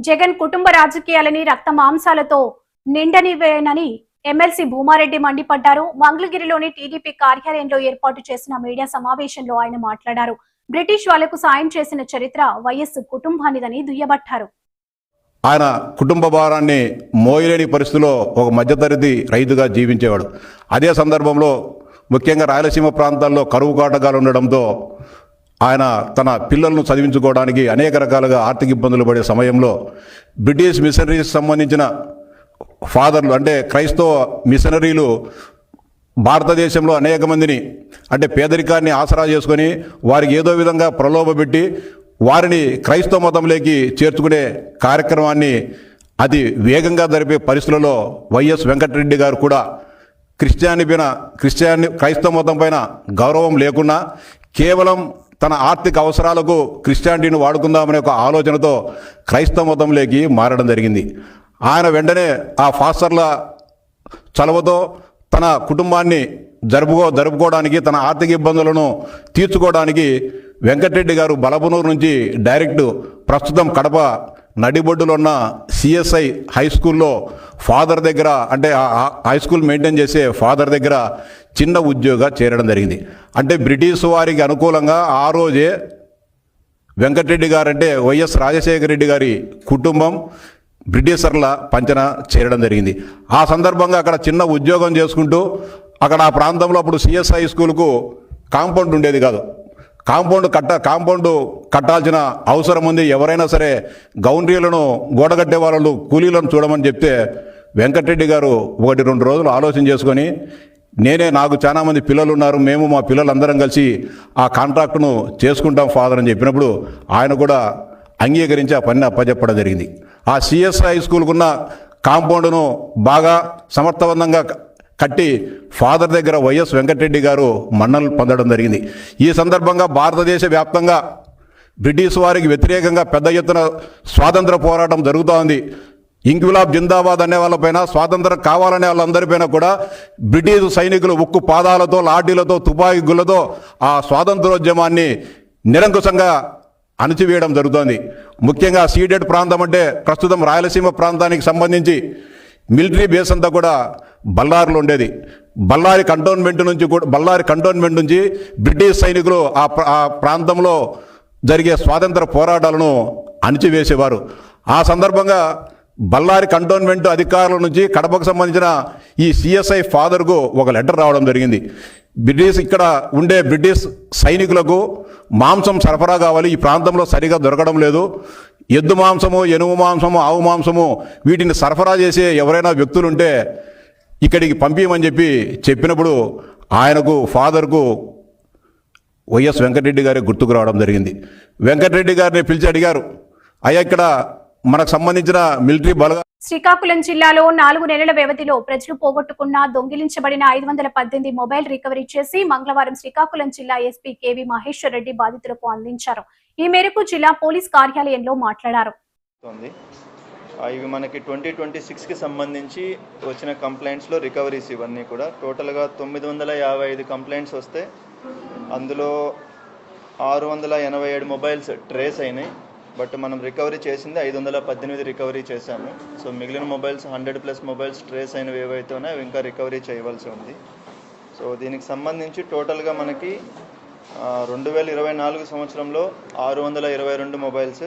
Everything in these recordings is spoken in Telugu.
జగన్ కుటుంబ రాజకీయాలని రక్త మాంసాలతో నిండనివేనని ఎమ్మెల్సీ భూమారెడ్డి మండిపడ్డారు. మంగళగిరిలోని టీడీపీ కార్యాలయంలో ఏర్పాటు చేసిన మీడియా సమావేశంలో ఆయన మాట్లాడారు. బ్రిటిష్ వాళ్లకు సాయం చేసిన చరిత్ర వైఎస్ కుటుంబానిదని దుయ్యబట్టారు. ఆయన కుటుంబ భారాన్ని మోయలేని పరిస్థితిలో ఒక మధ్యతరగతి రైతుగా జీవించేవాడు. అదే సందర్భంలో ముఖ్యంగా రాయలసీమ ప్రాంతాల్లో కరువు కాటకాలు ఉండడంతో ఆయన తన పిల్లలను చదివించుకోవడానికి అనేక రకాలుగా ఆర్థిక ఇబ్బందులు పడే సమయంలో బ్రిటిష్ మిషనరీస్ సంబంధించిన ఫాదర్లు అంటే క్రైస్తవ మిషనరీలు భారతదేశంలో అనేక మందిని అంటే పేదరికాన్ని ఆసరా చేసుకొని వారికి ఏదో విధంగా ప్రలోభపెట్టి వారిని క్రైస్తవ మతంలోకి చేర్చుకునే కార్యక్రమాన్ని అతి వేగంగా జరిపే పరిస్థితులలో వైఎస్ వెంకటరెడ్డి గారు కూడా క్రైస్తవ మతం పైన గౌరవం లేకుండా కేవలం తన ఆర్థిక అవసరాలకు క్రిస్టియానిటీని వాడుకుందామనే ఒక ఆలోచనతో క్రైస్తవ మతంలోకి మారడం జరిగింది. ఆయన వెంటనే ఆ ఫాస్టర్ల చలవతో తన కుటుంబాన్ని జరుపుకోవడానికి తన ఆర్థిక ఇబ్బందులను తీర్చుకోవడానికి వెంకటరెడ్డి గారు బలపనూరు నుంచి డైరెక్ట్ ప్రస్తుతం కడప నడిబొడ్డులో ఉన్న సిఎస్ఐ హై స్కూల్లో ఫాదర్ దగ్గర అంటే హై స్కూల్ మెయింటైన్ చేసే ఫాదర్ దగ్గర చిన్న ఉద్యోగంగా చేరడం జరిగింది. అంటే బ్రిటిష్ వారికి అనుకూలంగా ఆ రోజే వెంకటరెడ్డి గారు అంటే వైఎస్ రాజశేఖర రెడ్డి గారి కుటుంబం బ్రిటిషర్ల పంచన చేరడం జరిగింది. ఆ సందర్భంగా అక్కడ చిన్న ఉద్యోగం చేసుకుంటూ అక్కడ ఆ ప్రాంతంలో అప్పుడు సిఎస్ఐ స్కూల్కు కాంపౌండ్ ఉండేది కాదు. కాంపౌండ్ కట్టాల్సిన అవసరం ఉంది. ఎవరైనా సరే గౌండ్రీలను గోడగట్టే వాళ్ళు కూలీలను చూడమని చెప్తే వెంకటరెడ్డి గారు 1-2 రోజులు ఆలోచన చేసుకొని నాకు చాలా మంది పిల్లలు ఉన్నారు, మేము మా పిల్లలందరం కలిసి ఆ కాంట్రాక్టును చేసుకుంటాం ఫాదర్ అని చెప్పినప్పుడు ఆయన కూడా అంగీకరించి ఆ పనిని అప్పచెప్పడం జరిగింది. ఆ సిఎస్ఐ స్కూల్కున్న కాంపౌండ్ను బాగా సమర్థవంతంగా కట్టి ఫాదర్ దగ్గర వైఎస్ వెంకటరెడ్డి గారు మన్ననలు పొందడం జరిగింది. ఈ సందర్భంగా భారతదేశ వ్యాప్తంగా బ్రిటిష్ వారికి వ్యతిరేకంగా పెద్ద ఎత్తున స్వాతంత్ర పోరాటం జరుగుతోంది. ఇంక్విలాబ్ జిందాబాద్ అనే వాళ్ళపైన, స్వాతంత్రం కావాలనే వాళ్ళందరిపైన కూడా బ్రిటిష్ సైనికులు ఉక్కు పాదాలతో, లాఠీలతో, తుపాకీ గుళ్ళతో ఆ స్వాతంత్రోద్యమాన్ని నిరంకుశంగా అణచివేయడం జరుగుతోంది. ముఖ్యంగా సీడెడ్ ప్రాంతం అంటే ప్రస్తుతం రాయలసీమ ప్రాంతానికి సంబంధించి మిలిటరీ బేస్ అంతా కూడా బళ్ళారిలో ఉండేది. బళ్ళారి కంటోన్మెంట్ నుంచి బ్రిటిష్ సైనికులు ఆ ప్రాంతంలో జరిగే స్వాతంత్ర పోరాటాలను అణిచివేసేవారు. ఆ సందర్భంగా బళ్ళారి కంటోన్మెంట్ అధికారుల నుంచి కడపకు సంబంధించిన ఈ సిఎస్ఐ ఫాదర్కు ఒక లెటర్ రావడం జరిగింది. ఇక్కడ ఉండే బ్రిటిష్ సైనికులకు మాంసం సరఫరా కావాలి, ఈ ప్రాంతంలో సరిగా దొరకడం లేదు, ఎద్దు మాంసము, ఎనుము మాంసము, ఆవు మాంసము వీటిని సరఫరా చేసే ఎవరైనా వ్యక్తులుంటే ఇక్కడికి పంపించమని చెప్పినప్పుడు ఆయనకు ఫాదర్కు వైఎస్ వెంకటరెడ్డి గారి గుర్తుకు రావడం జరిగింది. వెంకటరెడ్డి గారిని పిలిచి అడిగారు, అయ్యా ఇక్కడ మనకు సంబంధించిన మిలిటరీ బలగా శ్రీకాకుళం జిల్లాలో 4 నెలల వ్యవధిలో ప్రజలు పోగొట్టుకున్న దొంగిలించబడిన 518 మొబైల్ రికవరీ చేసి మంగళవారం శ్రీకాకుళం జిల్లా ఎస్పీ కేవి మహేశ్వర్ రెడ్డి బాధితులకు అందించారు. ఈ మేరకు జిల్లా పోలీస్ కార్యాలయంలో మాట్లాడారు. ఇవి మనకి 2026కి సంబంధించి వచ్చిన కంప్లైంట్స్లో రికవరీస్ ఇవన్నీ కూడా టోటల్గా 955 కంప్లైంట్స్ వస్తే అందులో 687 మొబైల్స్ ట్రేస్ అయినాయి. బట్ మనం రికవరీ చేసింది 518 రికవరీ చేశాము. సో మిగిలిన మొబైల్స్ 100+ మొబైల్స్ ట్రేస్ అయినవి ఏవైతే ఉన్నాయో అవి ఇంకా రికవరీ చేయవలసి ఉంది. సో దీనికి సంబంధించి టోటల్గా మనకి 2024 సంవత్సరంలో 622 మొబైల్స్,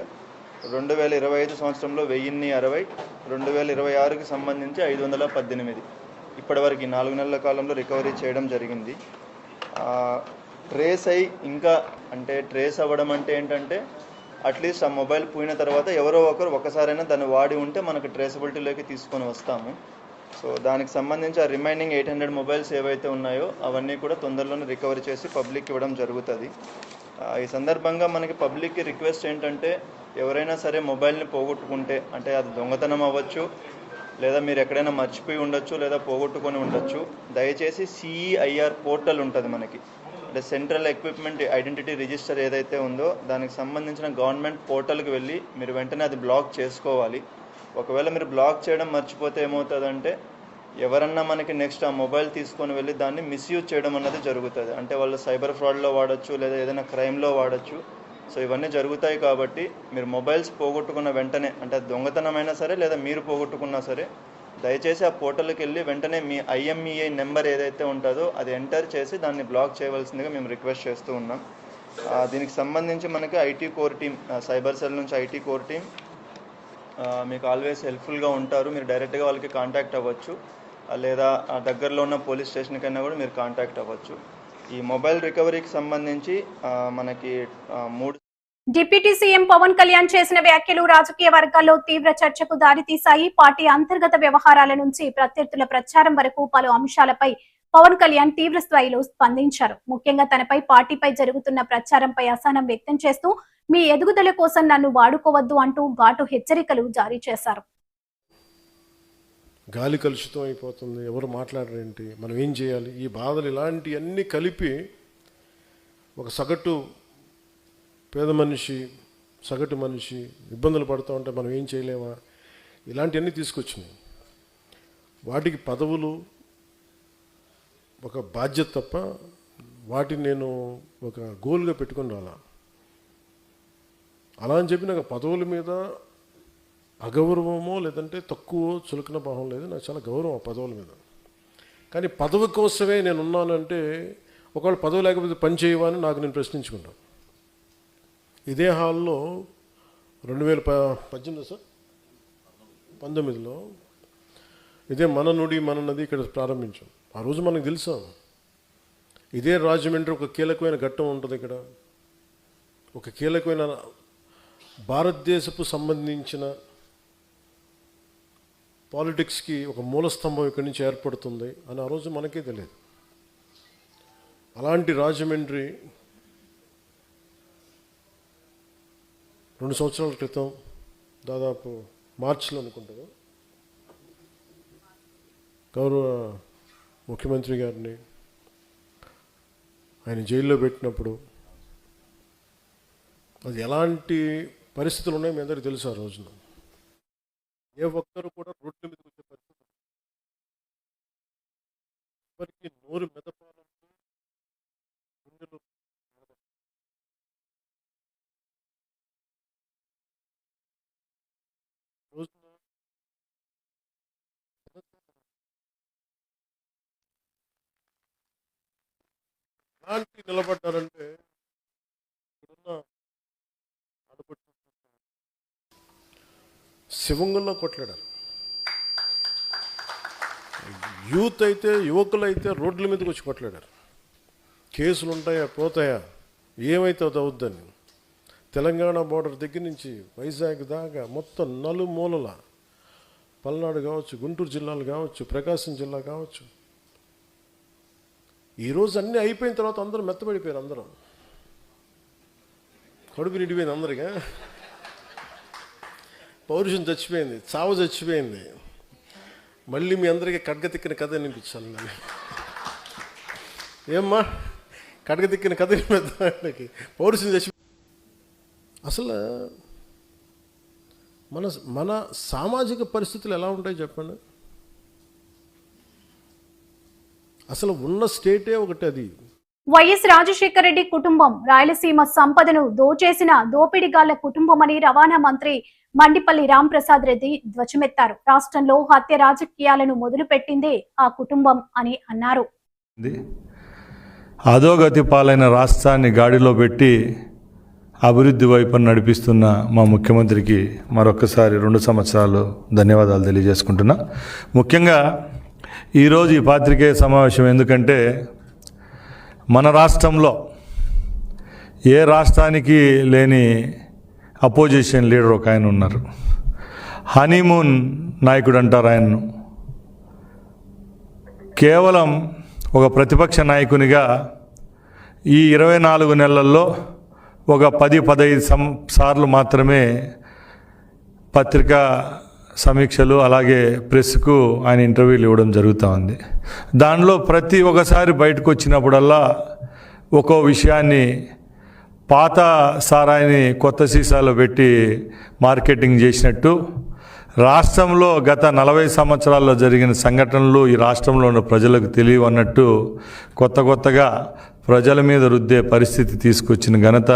2025 సంవత్సరంలో 1060, 2026కి సంబంధించి 518 ఇప్పటివరకు 4 నెలల కాలంలో రికవరీ చేయడం జరిగింది. ట్రేస్ అయ్యి ఇంకా అంటే ట్రేస్ అవ్వడం అంటే ఏంటంటే అట్లీస్ట్ ఆ మొబైల్ పోయిన తర్వాత ఎవరో ఒకరు ఒకసారైనా దాన్ని వాడి ఉంటే మనకు ట్రేసబిలిటీలోకి తీసుకొని వస్తాము. సో దానికి సంబంధించి ఆ రిమైనింగ్ 800 మొబైల్స్ ఏవైతే ఉన్నాయో అవన్నీ కూడా తొందరలోనే రికవరీ చేసి పబ్లిక్ ఇవ్వడం జరుగుతుంది. ఈ సందర్భంగా మనకి పబ్లిక్కి రిక్వెస్ట్ ఏంటంటే ఎవరైనా సరే మొబైల్ని పోగొట్టుకుంటే అంటే అది దొంగతనం అవ్వచ్చు, లేదా మీరు ఎక్కడైనా మర్చిపోయి ఉండొచ్చు, లేదా పోగొట్టుకొని ఉండొచ్చు, దయచేసి సిఈఐఆర్ పోర్టల్ ఉంటుంది మనకి, అంటే సెంట్రల్ ఎక్విప్మెంట్ ఐడెంటిటీ రిజిస్టర్ ఏదైతే ఉందో దానికి సంబంధించిన గవర్నమెంట్ పోర్టల్కి వెళ్ళి మీరు వెంటనే అది బ్లాక్ చేసుకోవాలి. ఒకవేళ మీరు బ్లాక్ చేయడం మర్చిపోతే ఏమవుతుందంటే ఎవరన్నా మనకి నెక్స్ట్ ఆ మొబైల్ తీసుకొని వెళ్ళి దాన్ని మిస్యూజ్ చేయడం అన్నది జరుగుతుంది. అంటే వాళ్ళు సైబర్ ఫ్రాడ్లో వాడచ్చు, లేదా ఏదైనా క్రైమ్లో వాడచ్చు. సో ఇవన్నీ జరుగుతాయి కాబట్టి మీరు మొబైల్స్ పోగొట్టుకున్న వెంటనే, అంటే దొంగతనమైనా సరే లేదా మీరు పోగొట్టుకున్నా సరే, దయచేసి ఆ పోర్టల్కి వెళ్ళి వెంటనే మీ IMEI నెంబర్ ఏదైతే ఉంటుందో అది ఎంటర్ చేసి దాన్ని బ్లాక్ చేయవలసిందిగా మేము రిక్వెస్ట్ చేస్తూ ఉన్నాం. దీనికి సంబంధించి మనకి IT core team, cyber cell నుంచి IT కోర్ టీమ్ మీకు ఆల్వేస్ హెల్ప్ఫుల్గా ఉంటారు. మీరు డైరెక్ట్గా వాళ్ళకి కాంటాక్ట్ అవ్వచ్చు, లేదా దగ్గరలో ఉన్న పోలీస్ స్టేషన్కైనా కూడా మీరు కాంటాక్ట్ అవ్వచ్చు. ఈ మొబైల్ రికవరీకి సంబంధించి మనకి 3 డిప్యూటీ సీఎం పవన్ కళ్యాణ్ చేసిన వ్యాఖ్యలు రాజకీయ వర్గాల్లో తీవ్ర చర్చకు దారితీశాయి. పార్టీ అంతర్గత వ్యవహారాల నుంచి ప్రత్యర్థుల ప్రచారం వరకు పలు అంశాలపై పవన్ కళ్యాణ్ తీవ్ర స్థాయిలో స్పందించారు. ముఖ్యంగా తనపై, పార్టీపై జరుగుతున్న ప్రచారంపై అసహనం వ్యక్తం చేస్తూ మీ ఎదుగుదల కోసం నన్ను వాడుకోవద్దు అంటూ ఘాటు హెచ్చరికలు జారీ చేశారు. గాలి కలుషితం అయిపోతుంది, ఎవరు మాట్లాడరేంటి, మనం ఏం చేయాలి, ఈ బాధలు ఇలాంటివన్నీ కలిపి ఒక సగటు పేద మనిషి, సగటు మనిషి ఇబ్బందులు పడుతూ ఉంటే మనం ఏం చేయలేమా, ఇలాంటివన్నీ తీసుకొచ్చినాయి. వాటికి పదవులు ఒక బాధ్యత తప్ప వాటిని నేను ఒక గోల్గా పెట్టుకొని రాలా. అలా అని చెప్పి నాకు పదవుల మీద అగౌరవమో లేదంటే తక్కువ చులకన భావం లేదు, నాకు చాలా గౌరవం ఆ పదవుల మీద. కానీ పదవి కోసమే నేను ఉన్నానంటే ఒకవేళ పదవి లేకపోతే పని చేయవా అని నాకు నేను ప్రశ్నించుకుంటాను. ఇదే హాల్లో 2018 సార్ 19లో ఇదే మన నుడి మన నది ఇక్కడ ప్రారంభించాం. ఆ రోజు మనకు తెలుసా, ఇదే రాజమండ్రి ఒక కీలకమైన ఘట్టం ఉంటుంది. ఇక్కడ ఒక కీలకమైన భారతదేశపు సంబంధించిన పాలిటిక్స్కి ఒక మూలస్తంభం ఇక్కడి నుంచి ఏర్పడుతుంది అని ఆ రోజు మనకే తెలియదు. అలాంటి రాజమండ్రి 2 సంవత్సరాల క్రితం దాదాపు మార్చిలో అనుకుంటాను గౌరవ ముఖ్యమంత్రి గారిని ఆయన జైల్లో పెట్టినప్పుడు అది ఎలాంటి పరిస్థితులు ఉన్నాయో మీ అందరికీ తెలుసు. ఆ రోజున ఏ ఒక్కరు కూడా రోడ్ల మీదకి వచ్చే పరిస్థితి, ఎవరికి నోరు మెదపాలంటే గుండెలు రోజున ఎలాంటి నిలబడ్డారంటే ఇక్కడున్న ఆడపడుచు శివంగంలో కొట్లాడారు. యూత్ అయితే, యువకులు అయితే రోడ్ల మీదకి వచ్చి కొట్లాడారు. కేసులు ఉంటాయా పోతాయా, ఏమైతే అది అవుద్దని. తెలంగాణ బోర్డర్ దగ్గర నుంచి వైజాగ్ దాకా మొత్తం నలుమూలల, పల్నాడు కావచ్చు, గుంటూరు జిల్లాలు కావచ్చు, ప్రకాశం జిల్లా కావచ్చు, ఈరోజు అన్నీ అయిపోయిన తర్వాత అందరూ మెత్తబడిపోయారు. అందరం కడుపు నిండిపోయింది అందరిగా, పౌరుషం చచ్చిపోయింది, చావు చచ్చిపోయింది. మళ్ళీ మీ అందరికీ కడగతిక్కిన కథ వినిపించాలి నేను. ఏమ్మా కడగతిక్కిన కథ వినిపిద్దానికి పౌరుషం చచ్చిపోయింది. అసలు మన సామాజిక పరిస్థితులు ఎలా ఉంటాయి చెప్పండి. అసలు ఉన్న స్టేటే ఒకటి. అది వైఎస్ రాజశేఖర రెడ్డి కుటుంబం రాయలసీమ సంపదను దోచేసిన దోపిడిగాళ్ల కుటుంబమని రవాణా మంత్రి మండిపల్లి రాంప్రసాద్ రెడ్డి ధ్వజమెత్తారు. రాష్ట్రంలో హత్య రాజకీయాలను మొదలుపెట్టిందే ఆ కుటుంబం అని అన్నారు. అధోగతి పాలైన రాష్ట్రాన్ని గాడిలో పెట్టి అభివృద్ధి వైపు నడిపిస్తున్న మా ముఖ్యమంత్రికి మరొకసారి 2 సంవత్సరాలు ధన్యవాదాలు తెలియజేసుకుంటున్నా. ముఖ్యంగా ఈరోజు ఈ పాత్రికేయ సమావేశం ఎందుకంటే మన రాష్ట్రంలో ఏ రాష్ట్రానికి లేని అపోజిషన్ లీడర్ ఒక ఆయన ఉన్నారు. హనీమూన్ నాయకుడు అంటారు ఆయన్ను. కేవలం ఒక ప్రతిపక్ష నాయకునిగా ఈ 24 నెలల్లో ఒక 10-15 సార్లు మాత్రమే పత్రికా సమీక్షలు అలాగే ప్రెస్కు ఆయన ఇంటర్వ్యూలు ఇవ్వడం జరుగుతూ ఉంది. దానిలో ప్రతి ఒక్కసారి బయటకు వచ్చినప్పుడల్లా ఒక్కో విషయాన్ని, పాత సారాయిని కొత్త సీసాలో పెట్టి మార్కెటింగ్ చేసినట్టు, రాష్ట్రంలో గత 40 సంవత్సరాల్లో జరిగిన సంఘటనలు ఈ రాష్ట్రంలో ఉన్న ప్రజలకు తెలియవన్నట్టు కొత్తగా ప్రజల మీద రుద్దే పరిస్థితి తీసుకొచ్చిన ఘనత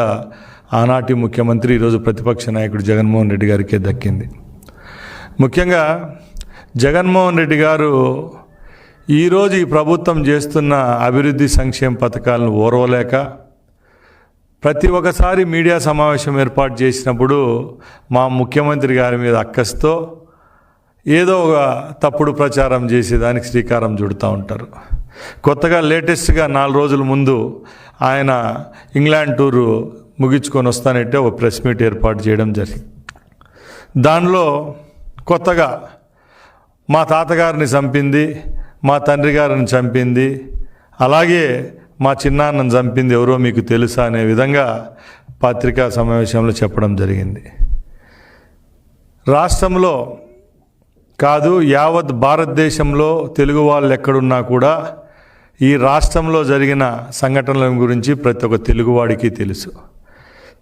ఆనాటి ముఖ్యమంత్రి ఈరోజు ప్రతిపక్ష నాయకుడు జగన్మోహన్ రెడ్డి గారికే దక్కింది. ముఖ్యంగా జగన్మోహన్ రెడ్డి గారు ఈరోజు ఈ ప్రభుత్వం చేస్తున్న అభివృద్ధి సంక్షేమ పథకాలను ఓర్వలేక ప్రతి ఒక్కసారి మీడియా సమావేశం ఏర్పాటు చేసినప్పుడు మా ముఖ్యమంత్రి గారి మీద అక్కస్తో ఏదో ఒక తప్పుడు ప్రచారం చేసేదానికి శ్రీకారం చుడుతూ ఉంటారు. కొత్తగా లేటెస్ట్గా 4 రోజుల ముందు ఆయన ఇంగ్లాండ్ టూరు ముగించుకొని వస్తానంటే ఒక ప్రెస్ మీట్ ఏర్పాటు చేయడం జరిగింది. దానిలో కొత్తగా మా తాతగారిని చంపింది, మా తండ్రి గారిని చంపింది, అలాగే మా చిన్నాన్నను చంపింది ఎవరో మీకు తెలుసా అనే విధంగా పత్రికా సమావేశంలో చెప్పడం జరిగింది. రాష్ట్రంలో కాదు, యావత్ భారతదేశంలో తెలుగు వాళ్ళు ఎక్కడున్నా కూడా ఈ రాష్ట్రంలో జరిగిన సంఘటనల గురించి ప్రతి ఒక్క తెలుగువాడికి తెలుసు.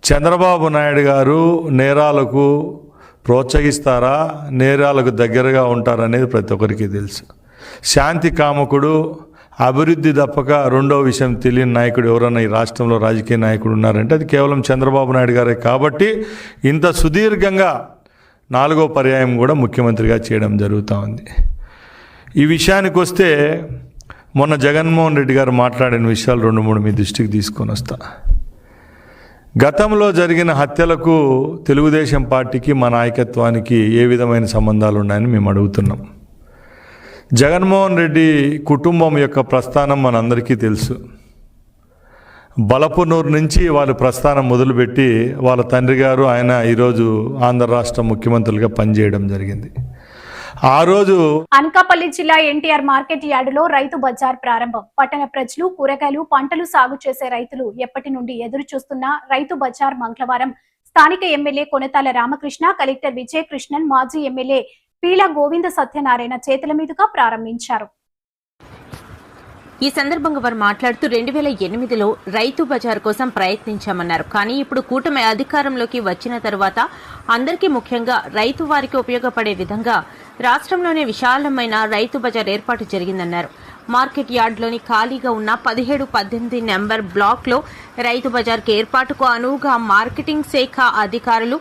చంద్రబాబు నాయుడు గారు నేరాలకు ప్రోత్సహిస్తారా, నేరాలకు దగ్గరగా ఉంటారనేది ప్రతి ఒక్కరికి తెలుసు. శాంతి కామకుడు, అభివృద్ధి తప్పక రెండో విషయం తెలియని నాయకుడు ఎవరైనా ఈ రాష్ట్రంలో రాజకీయ నాయకుడు ఉన్నారంటే అది కేవలం చంద్రబాబు నాయుడు గారే. కాబట్టి ఇంత సుదీర్ఘంగా 4వ పర్యాయం కూడా ముఖ్యమంత్రిగా చేయడం జరుగుతూ ఉంది. ఈ విషయానికి వస్తే మొన్న జగన్మోహన్ రెడ్డి గారు మాట్లాడిన విషయాలు 2-3 మీ దృష్టికి తీసుకొని వస్తా. గతంలో జరిగిన హత్యలకు తెలుగుదేశం పార్టీకి మా నాయకత్వానికి ఏ విధమైన సంబంధాలు ఉన్నాయని మేము అడుగుతున్నాం. జగన్మోహన్ రెడ్డి కుటుంబం యొక్క ప్రస్థానం మనందరికీ తెలుసు. బలపనూరు నుంచి వాళ్ళు ప్రస్థానం మొదలుపెట్టి వాళ్ళ తండ్రి గారు ఆయన ఈరోజు ఆంధ్ర రాష్ట్ర ముఖ్యమంత్రులుగా పనిచేయడం జరిగింది. ఆ రోజు అనకాపల్లి జిల్లా ఎన్టీఆర్ మార్కెట్ యార్డులో రైతు బజార్ ప్రారంభం. పట్టణ ప్రజలు కూరగాయలు పంటలు సాగు చేసే రైతులు ఎప్పటి నుండి ఎదురు చూస్తున్న రైతు బజార్ మంగళవారం స్థానిక ఎమ్మెల్యే కొనతాల రామకృష్ణ, కలెక్టర్ విజయకృష్ణన్, మాజీ ఎమ్మెల్యే పీల గోవింద సత్యనారాయణ చేతుల మీదుగా ప్రారంభించారు. ఈ సందర్భంగా వారు మాట్లాడుతూ 2008లో రైతు బజార్ కోసం ప్రయత్నించామన్నారు. కానీ ఇప్పుడు కూటమి అధికారంలోకి వచ్చిన తర్వాత అందరికీ ముఖ్యంగా రైతు వారికి ఉపయోగపడే విధంగా రాష్ట్రంలోనే విశాలమైన రైతు బజార్ ఏర్పాటు జరిగిందన్నారు. మార్కెట్ యార్డ్లోని ఖాళీగా ఉన్న 17-18 నెంబర్ బ్లాక్లో రైతు బజార్కి ఏర్పాటుకు అనువుగా మార్కెటింగ్ శాఖ అధికారులు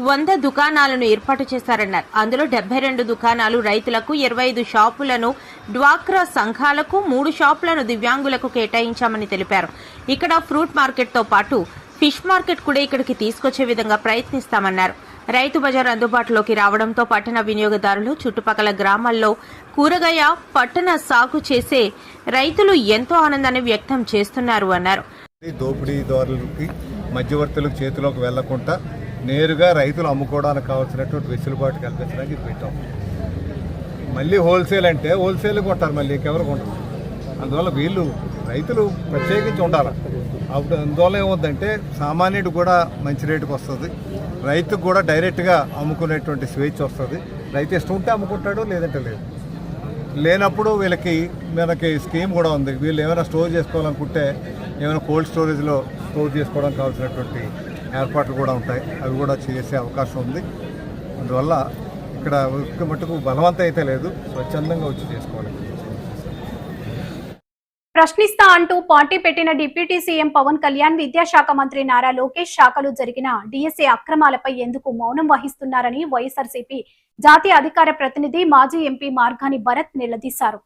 100 దుకాణాలను ఏర్పాటు చేశారన్నారు. అందులో 72 దుకాణాలు రైతులకు, 25 షాపులను డ్వాక్రా సంఘాలకు, 3 షాపులను దివ్యాంగులకు కేటాయించామని తెలిపారు. ఇక్కడ ఫ్రూట్ మార్కెట్తో పాటు ఫిష్ మార్కెట్ కూడా ఇక్కడికి తీసుకొచ్చే విధంగా ప్రయత్నిస్తామన్నారు. రైతు బజార్ అందుబాటులోకి రావడంతో పట్టణ వినియోగదారులు, చుట్టుపక్కల గ్రామాల్లో కూరగాయ పట్టణ సాగు చేసే రైతులు ఎంతో ఆనందాన్ని వ్యక్తం చేస్తున్నారు అన్నారు. దోపిడీదారులకి, మధ్యవర్తులకు చేతిలోకి వెళ్లకుండా నేరుగా రైతులు అమ్ముకోవడానికి కావాల్సినటువంటి వెసులుబాటు కల్పించడానికి పెట్టాం. మళ్ళీ హోల్సేల్ అంటే హోల్సేల్ కొంటారు, మళ్ళీ ఇంకెవరు కొంటారు. అందువల్ల వీళ్ళు రైతులు ప్రత్యేకించి ఉండాలి. అప్పుడు అందువల్ల ఏమవుద్దంటే సామాన్యుడు కూడా మంచి రేటుకు వస్తుంది, రైతుకు కూడా డైరెక్ట్గా అమ్ముకునేటువంటి స్వేచ్ఛ వస్తుంది. రైతు ఇష్టం ఉంటే అమ్ముకుంటాడు, లేదంటే లేదు. లేనప్పుడు మనకి స్కీమ్ కూడా ఉంది. వీళ్ళు ఏమైనా స్టోర్ చేసుకోవాలనుకుంటే ఏమైనా కోల్డ్ స్టోరేజ్లో స్టోర్ చేసుకోవడానికి కావాల్సినటువంటి ఏర్పాట్లు కూడా ఉంటాయి. అవి కూడా చేసే అవకాశం ఉంది. అందువల్ల ఇక్కడ మట్టుకు బలవంతం అయితే లేదు, స్వచ్ఛందంగా వచ్చి చేసుకోవాలి. ప్రశ్నిస్తా అంటూ పార్టీ పెట్టిన డిప్యూటీ సీఎం పవన్ కళ్యాణ్, విద్యాశాఖ మంత్రి నారా లోకేష్ శాఖలో జరిగిన డిఎస్ఏ అక్రమాలపై ఎందుకు మౌనం వహిస్తున్నారని వైఎస్ఆర్సీపీ జాతీయ అధికార ప్రతినిధి, మాజీ ఎంపీ మార్గాని భరత్ నిలదీశారు.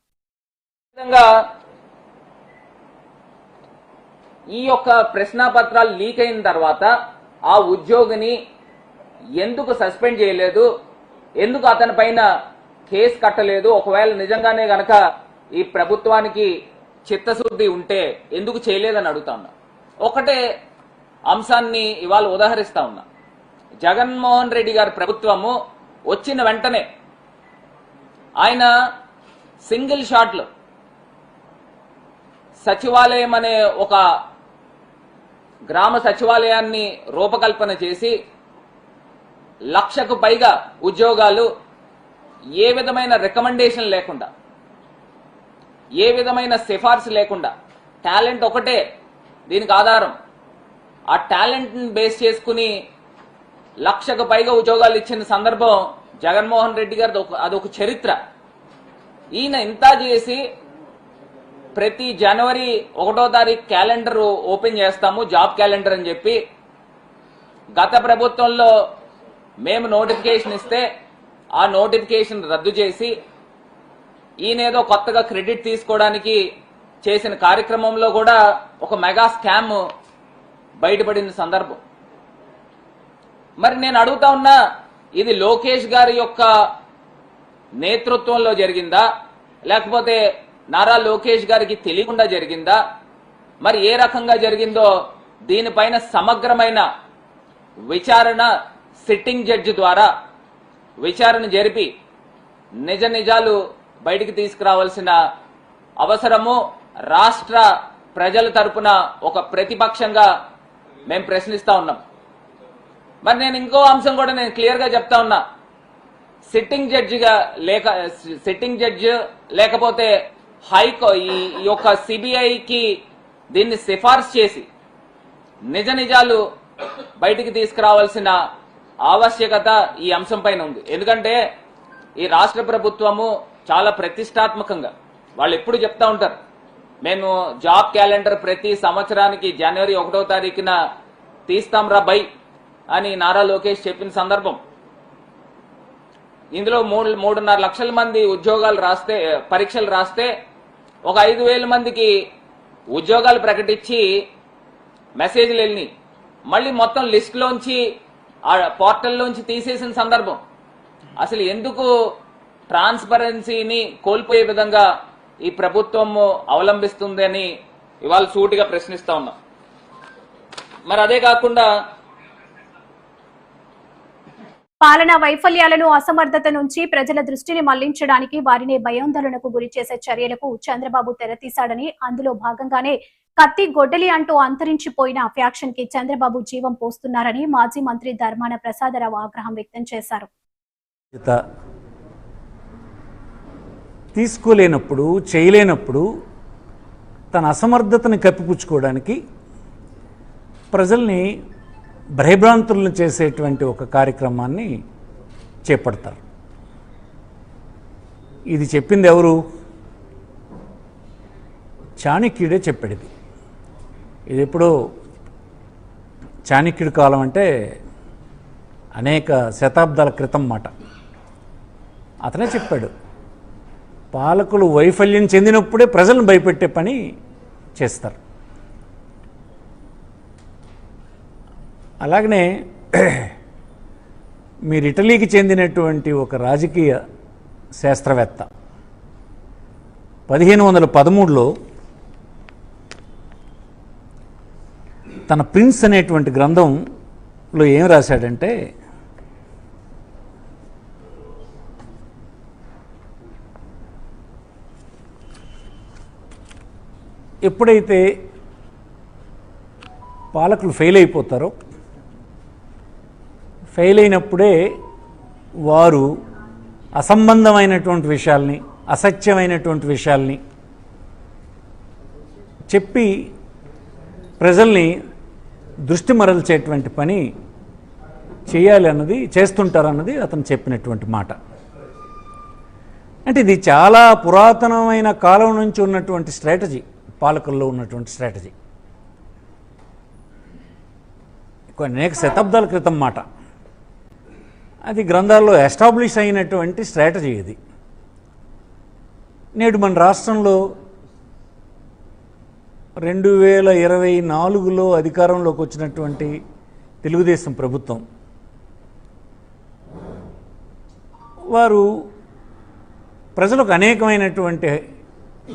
ఈ యొక్క ప్రశ్నాపత్రాలు లీక్ అయిన తర్వాత ఆ ఉద్యోగిని ఎందుకు సస్పెండ్ చేయలేదు, ఎందుకు అతని పైన కేసు కట్టలేదు, ఒకవేళ నిజంగానే గనక ఈ ప్రభుత్వానికి చిత్తశుద్ధి ఉంటే ఎందుకు చేయలేదని అడుగుతా ఉన్నా. ఒకటే అంశాన్ని ఇవాళ ఉదాహరిస్తా ఉన్నా. జగన్మోహన్ రెడ్డి గారి ప్రభుత్వము వచ్చిన వెంటనే ఆయన సింగిల్ షాట్లో సచివాలయం అనే ఒక గ్రామ సచివాలయాన్ని రూపకల్పన చేసి 1,00,000కు పైగా ఉద్యోగాలు ఏ విధమైన రికమెండేషన్ లేకుండా, ఏ విధమైన సిఫార్సు లేకుండా, టాలెంట్ ఒకటే దీనికి ఆధారం. ఆ టాలెంట్ని బేస్ చేసుకుని 1,00,000కు పైగా ఉద్యోగాలు ఇచ్చిన సందర్భం జగన్మోహన్ రెడ్డి గారి అదొక చరిత్ర. ఈయన ఇంత చేసి ప్రతి జనవరి 1వ తారీఖు క్యాలెండర్ ఓపెన్ చేస్తాము, జాబ్ క్యాలెండర్ అని చెప్పి గత ప్రభుత్వంలో మేము నోటిఫికేషన్ ఇస్తే ఆ నోటిఫికేషన్ రద్దు చేసి ఈయనేదో కొత్తగా క్రెడిట్ తీసుకోవడానికి చేసిన కార్యక్రమంలో కూడా ఒక మెగా స్కామ్ బయటపడిన సందర్భం. మరి నేను అడుగుతా ఉన్నా, ఇది లోకేష్ గారి యొక్క నేతృత్వంలో జరిగిందా, లేకపోతే నారా లోకేష్ గారికి తెలియకుండా జరిగిందా, మరి ఏ రకంగా జరిగిందో దీనిపైన సమగ్రమైన విచారణ సిట్టింగ్ జడ్జి ద్వారా విచారణ జరిపి నిజ నిజాలు బయటికి తీసుకురావాల్సిన అవసరము రాష్ట్ర ప్రజల తరపున ఒక ప్రతిపక్షంగా మేము ప్రశ్నిస్తా ఉన్నాం. మరి నేను ఇంకో అంశం కూడా నేను క్లియర్ గా చెప్తా ఉన్నా, సిట్టింగ్ జడ్జి లేకపోతే ఈ యొక్క సిబిఐకి దీన్ని సిఫార్సు చేసి నిజ నిజాలు బయటికి తీసుకురావాల్సిన ఆవశ్యకత ఈ అంశం పైన ఉంది. ఎందుకంటే ఈ రాష్ట్ర ప్రభుత్వము చాలా ప్రతిష్టాత్మకంగా వాళ్ళు ఎప్పుడు చెప్తా ఉంటారు, మేము జాబ్ క్యాలెండర్ ప్రతి సంవత్సరానికి జనవరి 1వ తారీఖున తీస్తాం రా బై అని నారా లోకేష్ చెప్పిన సందర్భం. ఇందులో 3.5 లక్షల మంది ఉద్యోగాలు పరీక్షలు రాస్తే ఒక 5,000 మందికి ఉద్యోగాలు ప్రకటించి మెసేజ్లు వెళ్ళి మళ్ళీ మొత్తం లిస్టులోంచి ఆ పోర్టల్లోంచి తీసేసిన సందర్భం. అసలు ఎందుకు ట్రాన్స్పరెన్సీని కోల్పోయే విధంగా ఈ ప్రభుత్వం అవలంబిస్తుంది అని ఇవాళ సూటిగా ప్రశ్నిస్తా ఉన్నాం. మరి అదే కాకుండా పాలనా వైఫల్యాలను అసమర్థత నుంచి ప్రజల దృష్టిని మళ్లించడానికి వారిని భయాందోళనకు గురి చేసే చర్యలకు చంద్రబాబు తెరతీశాడని, అందులో భాగంగానే కత్తి గొడ్డలి అంటూ అంతరించిపోయిన ఫ్యాక్షన్ కి చంద్రబాబు జీవం పోస్తున్నారని మాజీ మంత్రి ధర్మాన ప్రసాదరావు ఆగ్రహం వ్యక్తం చేశారు. తీసుకోలేనప్పుడు, చేయలేనప్పుడు తన అసమర్థతని కప్పిపుచ్చుకోవడానికి ప్రజల్ని భయభ్రాంతులను చేసేటువంటి ఒక కార్యక్రమాన్ని చేపడతారు. ఇది చెప్పింది ఎవరు? చాణక్యుడే చెప్పాడు. ఇది ఎప్పుడో చాణక్యుడి కాలం అంటే అనేక శతాబ్దాల క్రితం మాట. అతనే చెప్పాడు, పాలకులు వైఫల్యం చెందినప్పుడే ప్రజలను భయపెట్టే పని చేస్తారు. అలాగనే మీరు ఇటలీకి చెందినటువంటి ఒక రాజకీయ శాస్త్రవేత్త 1513లో తన ప్రిన్స్ అనేటువంటి గ్రంథంలో ఏం రాశాడంటే, ఎప్పుడైతే పాలకులు ఫెయిల్ అయిపోతారో, ఫెయిల్ అయినప్పుడే వారు అసంబంధమైనటువంటి విషయాల్ని, అసత్యమైనటువంటి విషయాల్ని చెప్పి ప్రజల్ని దృష్టి మరల్చేటువంటి పని చేయాలి అన్నది, చేస్తుంటారన్నది అతను చెప్పినటువంటి మాట. అంటే ఇది చాలా పురాతనమైన కాలం నుంచి ఉన్నటువంటి స్ట్రాటజీ, పాలకుల్లో ఉన్నటువంటి స్ట్రాటజీ. అనేక శతాబ్దాల క్రితం మాట. అది గ్రంథాల్లో ఎస్టాబ్లిష్ అయినటువంటి స్ట్రాటజీ ఇది. నేడు మన రాష్ట్రంలో 2024లో అధికారంలోకి వచ్చినటువంటి తెలుగుదేశం ప్రభుత్వం వారు ప్రజలకు అనేకమైనటువంటి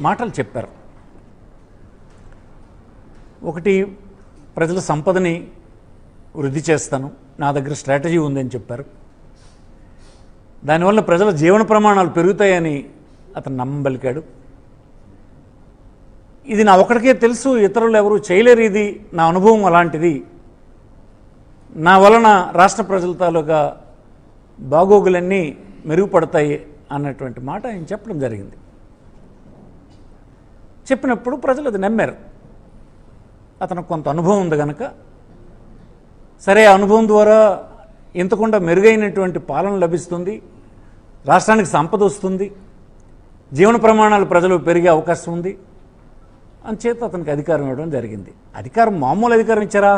మాటలు చెప్పారు. ఒకటి, ప్రజల సంపదని వృద్ధి చేస్తాను, నా దగ్గర స్ట్రాటజీ ఉందని చెప్పారు. దానివల్ల ప్రజల జీవన ప్రమాణాలు పెరుగుతాయని అతను నమ్మబలికాడు. ఇది నా ఒకడికే తెలుసు, ఇతరులు ఎవరు చేయలేరు, ఇది నా అనుభవం అలాంటిది, నా వలన రాష్ట్ర ప్రజల తాలూకా బాగోగులన్నీ మెరుగుపడతాయి అన్నటువంటి మాట ఆయన చెప్పడం జరిగింది. చెప్పినప్పుడు ప్రజలు అది నమ్మారు. అతనికి కొంత అనుభవం ఉంది కనుక, సరే అనుభవం ద్వారా ఇంతకుండా మెరుగైనటువంటి పాలన లభిస్తుంది, రాష్ట్రానికి సంపద వస్తుంది, జీవన ప్రమాణాలు ప్రజలు పెరిగే అవకాశం ఉంది అంచేత అతనికి అధికారం ఇవ్వడం జరిగింది. అధికారం మామూలు అధికారం ఇచ్చారా?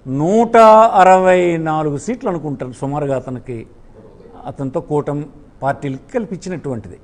164 సీట్లు అనుకుంటాను సుమారుగా అతనితో కూటమి పార్టీలకి కల్పించినటువంటిది.